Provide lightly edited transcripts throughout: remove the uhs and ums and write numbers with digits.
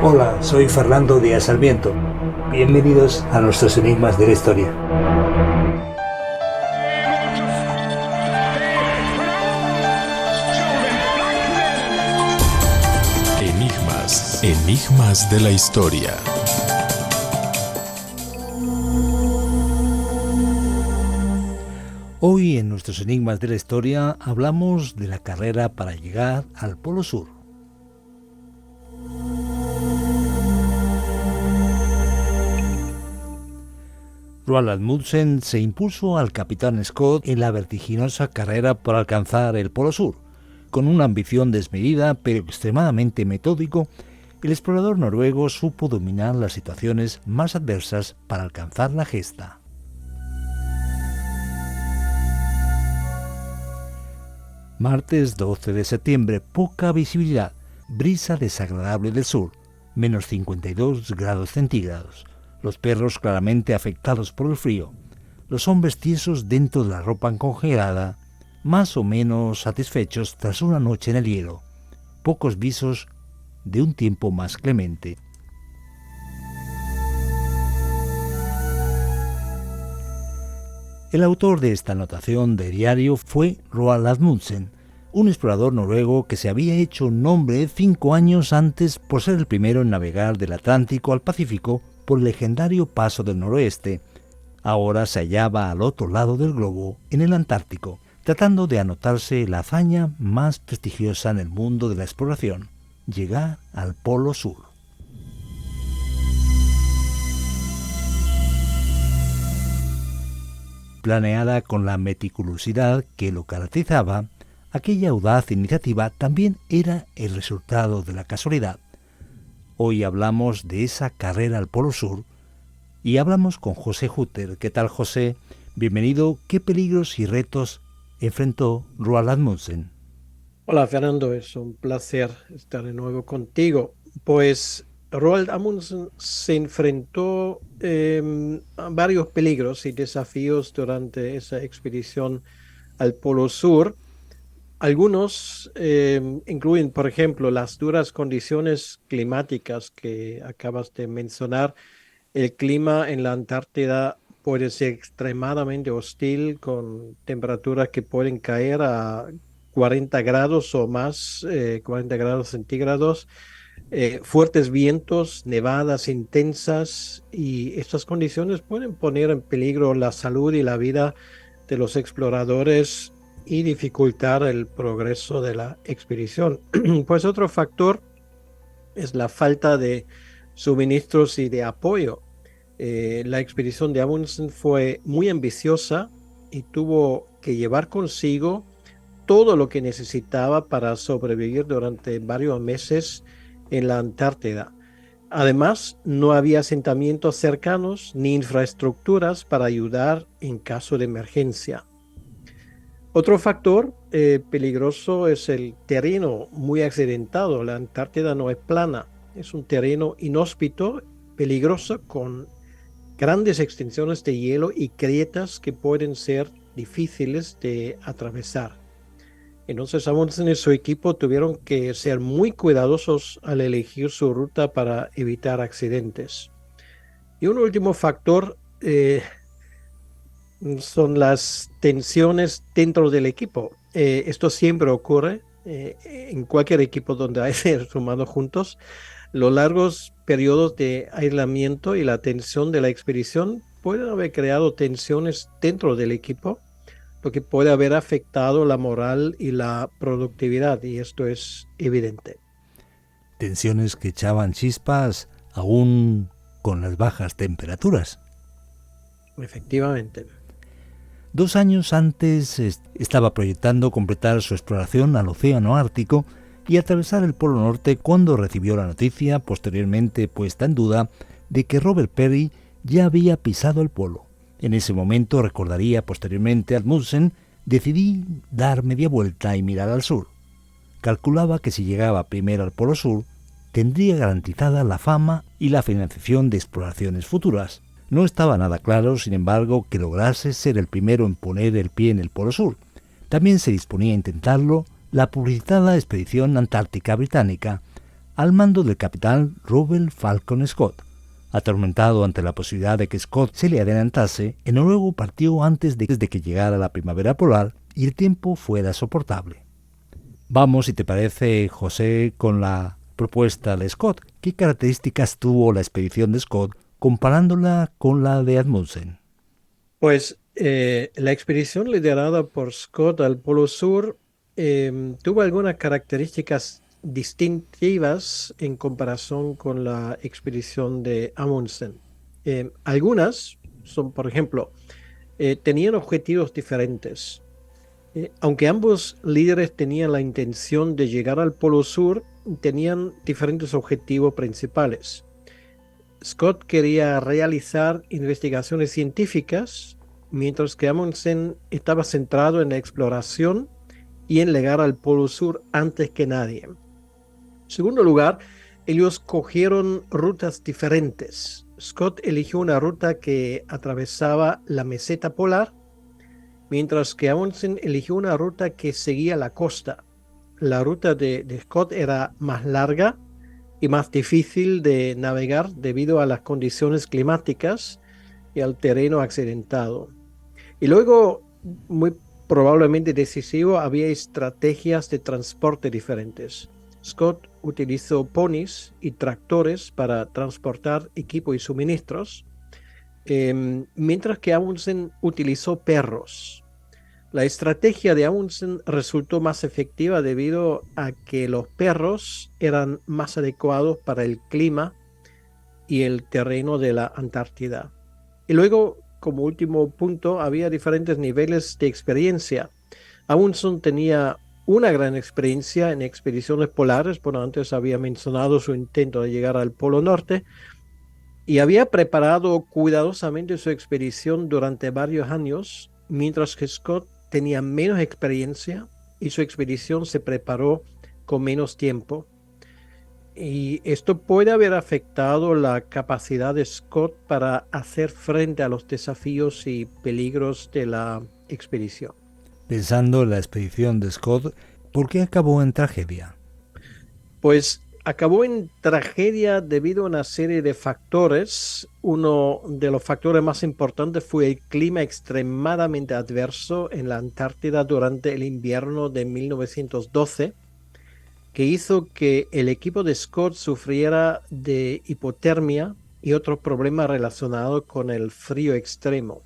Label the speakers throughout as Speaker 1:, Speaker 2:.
Speaker 1: Hola, soy Fernando Díaz Sarmiento. Bienvenidos a nuestros enigmas de la historia.
Speaker 2: Enigmas de la historia.
Speaker 1: Hoy en nuestros enigmas de la historia hablamos de la carrera para llegar al Polo Sur. Roald Amundsen se impuso al capitán Scott en la vertiginosa carrera por alcanzar el Polo Sur. Con una ambición desmedida pero extremadamente metódico, el explorador noruego supo dominar las situaciones más adversas para alcanzar la gesta. Martes 12 de septiembre, poca visibilidad, brisa desagradable del sur, menos 52 grados centígrados. Los perros claramente afectados por el frío, los hombres tiesos dentro de la ropa congelada, más o menos satisfechos tras una noche en el hielo, pocos visos de un tiempo más clemente. El autor de esta anotación de diario fue Roald Amundsen, un explorador noruego que se había hecho un nombre 5 años antes por ser el primero en navegar del Atlántico al Pacífico por el legendario Paso del Noroeste. Ahora se hallaba al otro lado del globo, en el Antártico, tratando de anotarse la hazaña más prestigiosa en el mundo de la exploración: llegar al Polo Sur. Planeada con la meticulosidad que lo caracterizaba, aquella audaz iniciativa también era el resultado de la casualidad. Hoy hablamos de esa carrera al Polo Sur y hablamos con José Hutter. ¿Qué tal, José? Bienvenido. ¿Qué peligros y retos enfrentó Roald Amundsen?
Speaker 3: Hola, Fernando, es un placer estar de nuevo contigo. Pues Roald Amundsen se enfrentó a varios peligros y desafíos durante esa expedición al Polo Sur. Algunos incluyen, por ejemplo, las duras condiciones climáticas que acabas de mencionar. El clima en la Antártida puede ser extremadamente hostil, con temperaturas que pueden caer a 40 grados o más, 40 grados centígrados, fuertes vientos, nevadas intensas, y estas condiciones pueden poner en peligro la salud y la vida de los exploradores y dificultar el progreso de la expedición. Pues otro factor es la falta de suministros y de apoyo. La expedición de Amundsen fue muy ambiciosa y tuvo que llevar consigo todo lo que necesitaba para sobrevivir durante varios meses en la Antártida. Además, no había asentamientos cercanos ni infraestructuras para ayudar en caso de emergencia. Otro factor peligroso es el terreno muy accidentado. La Antártida no es plana, es un terreno inhóspito, peligroso, con grandes extensiones de hielo y grietas que pueden ser difíciles de atravesar. Entonces Amundsen y su equipo tuvieron que ser muy cuidadosos al elegir su ruta para evitar accidentes. Y un último factor son las tensiones dentro del equipo. Esto siempre ocurre en cualquier equipo donde hay seres humanos juntos. Los largos periodos de aislamiento y la tensión de la expedición pueden haber creado tensiones dentro del equipo, lo que puede haber afectado la moral y la productividad, y esto es evidente.
Speaker 1: Tensiones que echaban chispas aún con las bajas temperaturas.
Speaker 3: Efectivamente.
Speaker 1: 2 años antes estaba proyectando completar su exploración al Océano Ártico y atravesar el Polo Norte cuando recibió la noticia, posteriormente puesta en duda, de que Robert Peary ya había pisado el polo. En ese momento, recordaría posteriormente Amundsen, decidí dar media vuelta y mirar al sur. Calculaba que si llegaba primero al Polo Sur, tendría garantizada la fama y la financiación de exploraciones futuras. No estaba nada claro, sin embargo, que lograse ser el primero en poner el pie en el Polo Sur. También se disponía a intentarlo la publicitada Expedición Antártica Británica, al mando del capitán Reuben Falcon Scott. Atormentado ante la posibilidad de que Scott se le adelantase, el noruego partió antes de que llegara la primavera polar y el tiempo fuera soportable. Vamos, si te parece, José, con la propuesta de Scott. ¿Qué características tuvo la expedición de Scott comparándola con la de Amundsen?
Speaker 3: Pues la expedición liderada por Scott al Polo Sur tuvo algunas características distintivas en comparación con la expedición de Amundsen. Algunas son, por ejemplo, tenían objetivos diferentes. Aunque ambos líderes tenían la intención de llegar al Polo Sur, tenían diferentes objetivos principales. Scott quería realizar investigaciones científicas, mientras que Amundsen estaba centrado en la exploración y en llegar al Polo Sur antes que nadie. En segundo lugar, ellos cogieron rutas diferentes. Scott eligió una ruta que atravesaba la meseta polar, mientras que Amundsen eligió una ruta que seguía la costa. La ruta de Scott era más larga y más difícil de navegar debido a las condiciones climáticas y al terreno accidentado. Y luego, muy probablemente decisivo, había estrategias de transporte diferentes. Scott utilizó ponis y tractores para transportar equipo y suministros, mientras que Amundsen utilizó perros. La estrategia de Amundsen resultó más efectiva debido a que los perros eran más adecuados para el clima y el terreno de la Antártida. Y luego, como último punto, había diferentes niveles de experiencia. Amundsen tenía una gran experiencia en expediciones polares, bueno, antes había mencionado su intento de llegar al Polo Norte, y había preparado cuidadosamente su expedición durante varios años, mientras que Scott tenía menos experiencia y su expedición se preparó con menos tiempo. Y esto puede haber afectado la capacidad de Scott para hacer frente a los desafíos y peligros de la expedición.
Speaker 1: Pensando en la expedición de Scott, ¿por qué acabó en tragedia?
Speaker 3: Pues acabó en tragedia debido a una serie de factores. Uno de los factores más importantes fue el clima extremadamente adverso en la Antártida durante el invierno de 1912, que hizo que el equipo de Scott sufriera de hipotermia y otros problemas relacionados con el frío extremo.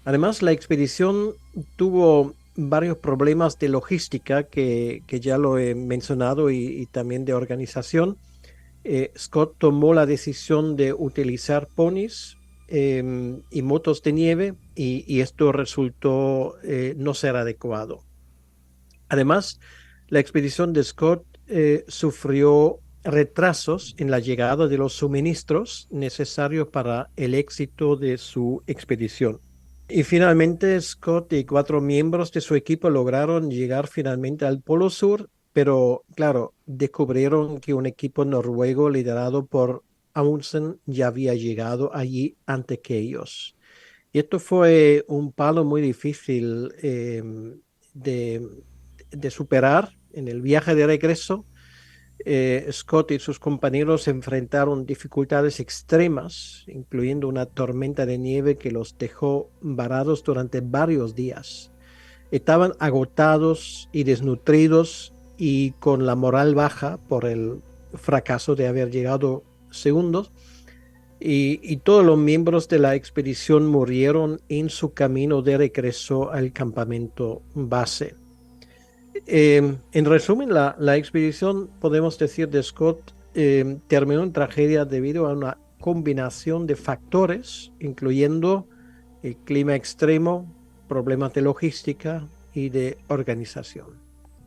Speaker 3: Además, la expedición tuvo varios problemas de logística que ya lo he mencionado y también de organización. Scott tomó la decisión de utilizar ponis y motos de nieve y esto resultó no ser adecuado. Además, la expedición de Scott sufrió retrasos en la llegada de los suministros necesarios para el éxito de su expedición. Y finalmente Scott y 4 miembros de su equipo lograron llegar finalmente al Polo Sur, pero claro, descubrieron que un equipo noruego liderado por Amundsen ya había llegado allí antes que ellos. Y esto fue un palo muy difícil de, de superar en el viaje de regreso. Scott y sus compañeros enfrentaron dificultades extremas, incluyendo una tormenta de nieve que los dejó varados durante varios días. Estaban agotados y desnutridos y con la moral baja por el fracaso de haber llegado segundos. Y todos los miembros de la expedición murieron en su camino de regreso al campamento base. En resumen, la expedición, podemos decir, de Scott terminó en tragedia debido a una combinación de factores, incluyendo el clima extremo, problemas de logística y de organización.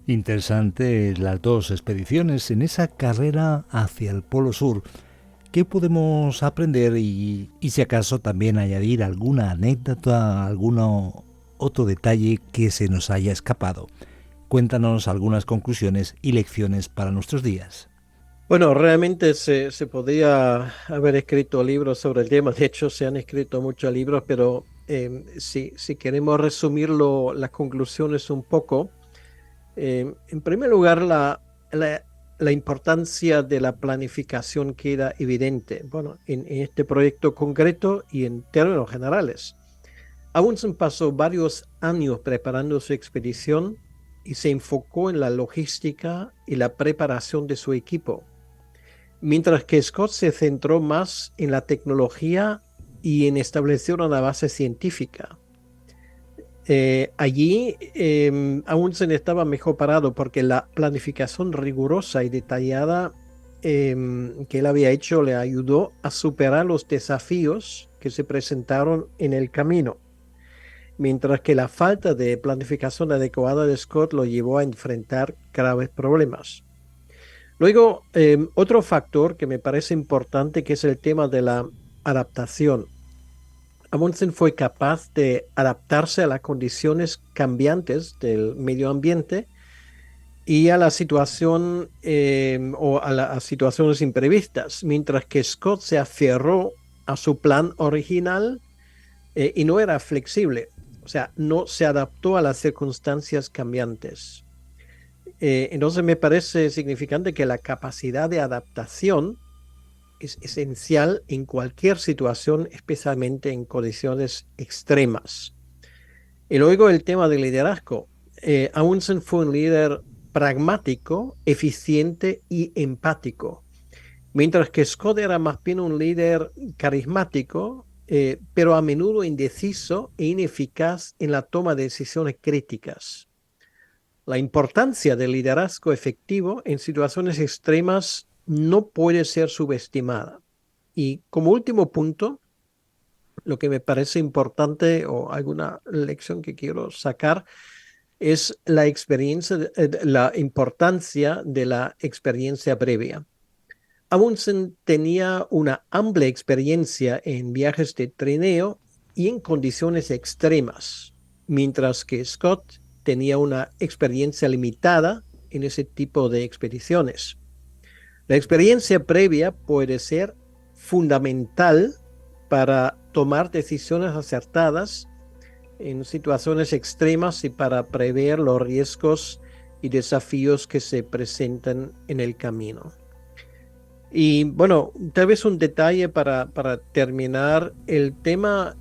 Speaker 1: Interesante las dos expediciones en esa carrera hacia el Polo Sur. ¿Qué podemos aprender y si acaso también añadir alguna anécdota, algún otro detalle que se nos haya escapado? Cuéntanos algunas conclusiones y lecciones para nuestros días.
Speaker 3: Bueno, realmente se podría haber escrito libros sobre el tema. De hecho, se han escrito muchos libros, pero si queremos resumirlo, las conclusiones un poco. En primer lugar, la la importancia de la planificación queda evidente, bueno, en este proyecto concreto y en términos generales. Amundsen pasó varios años preparando su expedición y se enfocó en la logística y la preparación de su equipo, mientras que Scott se centró más en la tecnología y en establecer una base científica. Allí Amundsen estaba mejor parado porque la planificación rigurosa y detallada que él había hecho le ayudó a superar los desafíos que se presentaron en el camino, mientras que la falta de planificación adecuada de Scott lo llevó a enfrentar graves problemas. Luego, otro factor que me parece importante que es el tema de la adaptación. Amundsen fue capaz de adaptarse a las condiciones cambiantes del medio ambiente y a la situación a situaciones imprevistas, mientras que Scott se aferró a su plan original y no era flexible, o sea, no se adaptó a las circunstancias cambiantes. Entonces me parece significante que la capacidad de adaptación es esencial en cualquier situación, especialmente en condiciones extremas. Y luego el tema del liderazgo. Amundsen fue un líder pragmático, eficiente y empático, mientras que Scott era más bien un líder carismático, pero a menudo indeciso e ineficaz en la toma de decisiones críticas. La importancia del liderazgo efectivo en situaciones extremas no puede ser subestimada. Y como último punto, lo que me parece importante o alguna lección que quiero sacar es la experiencia, la importancia de la experiencia previa. Amundsen tenía una amplia experiencia en viajes de trineo y en condiciones extremas, mientras que Scott tenía una experiencia limitada en ese tipo de expediciones. La experiencia previa puede ser fundamental para tomar decisiones acertadas en situaciones extremas y para prever los riesgos y desafíos que se presentan en el camino. Y bueno, tal vez un detalle para terminar, el tema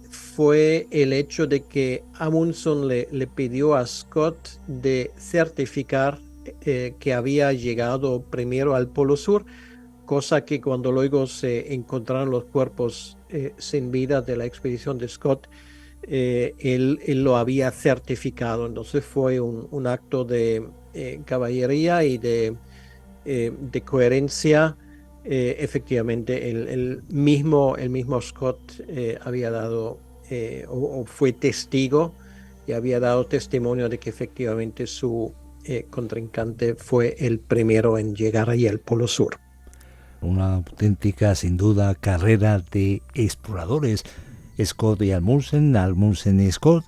Speaker 3: fue el hecho de que Amundsen le pidió a Scott de certificar que había llegado primero al Polo Sur, cosa que cuando luego se encontraron los cuerpos sin vida de la expedición de Scott, él lo había certificado. Entonces fue un acto de caballería y de coherencia. Efectivamente, el mismo Scott había dado o fue testigo y había dado testimonio de que efectivamente su contrincante fue el primero en llegar ahí al Polo Sur.
Speaker 1: Una auténtica, sin duda, carrera de exploradores, Scott y Amundsen, Amundsen y Scott.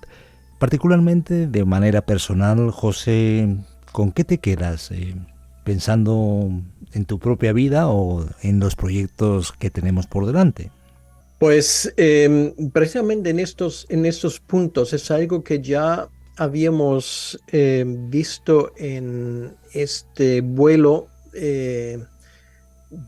Speaker 1: Particularmente, de manera personal, José, ¿con qué te quedas? ¿Pensando en tu propia vida o en los proyectos que tenemos por delante?
Speaker 3: Pues precisamente en estos puntos es algo que ya habíamos visto en este vuelo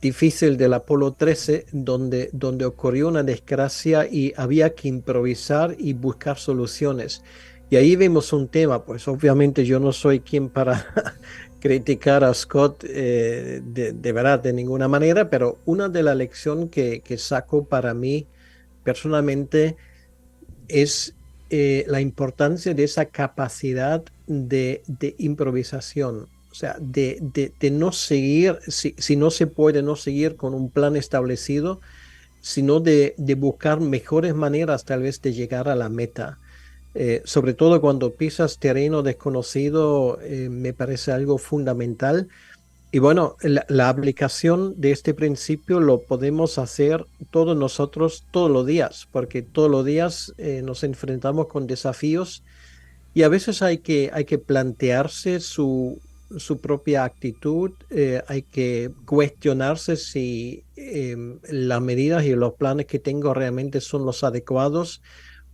Speaker 3: difícil del Apolo 13, donde ocurrió una desgracia y había que improvisar y buscar soluciones. Y ahí vemos un tema, pues obviamente yo no soy quien para criticar a Scott de verdad de ninguna manera, pero una de las lecciones que saco para mí personalmente es la importancia de esa capacidad de improvisación. O sea, de no seguir, si no se puede no seguir con un plan establecido, sino de buscar mejores maneras tal vez de llegar a la meta. Sobre todo cuando pisas terreno desconocido, me parece algo fundamental. Y bueno, la aplicación de este principio lo podemos hacer todos nosotros todos los días, porque todos los días nos enfrentamos con desafíos y a veces hay que plantearse su propia actitud, hay que cuestionarse si las medidas y los planes que tengo realmente son los adecuados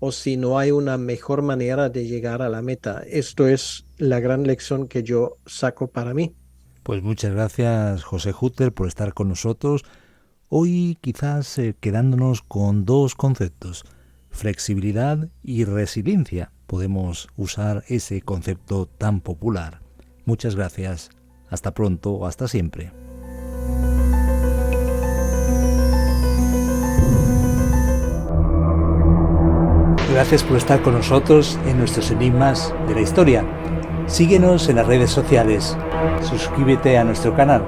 Speaker 3: o si no hay una mejor manera de llegar a la meta. Esto es la gran lección que yo saco para mí.
Speaker 1: Pues muchas gracias, José Hutter, por estar con nosotros. Hoy quizás quedándonos con dos conceptos, flexibilidad y resiliencia. Podemos usar ese concepto tan popular. Muchas gracias. Hasta pronto o hasta siempre. Gracias por estar con nosotros en nuestros enigmas de la historia. Síguenos en las redes sociales. Suscríbete a nuestro canal.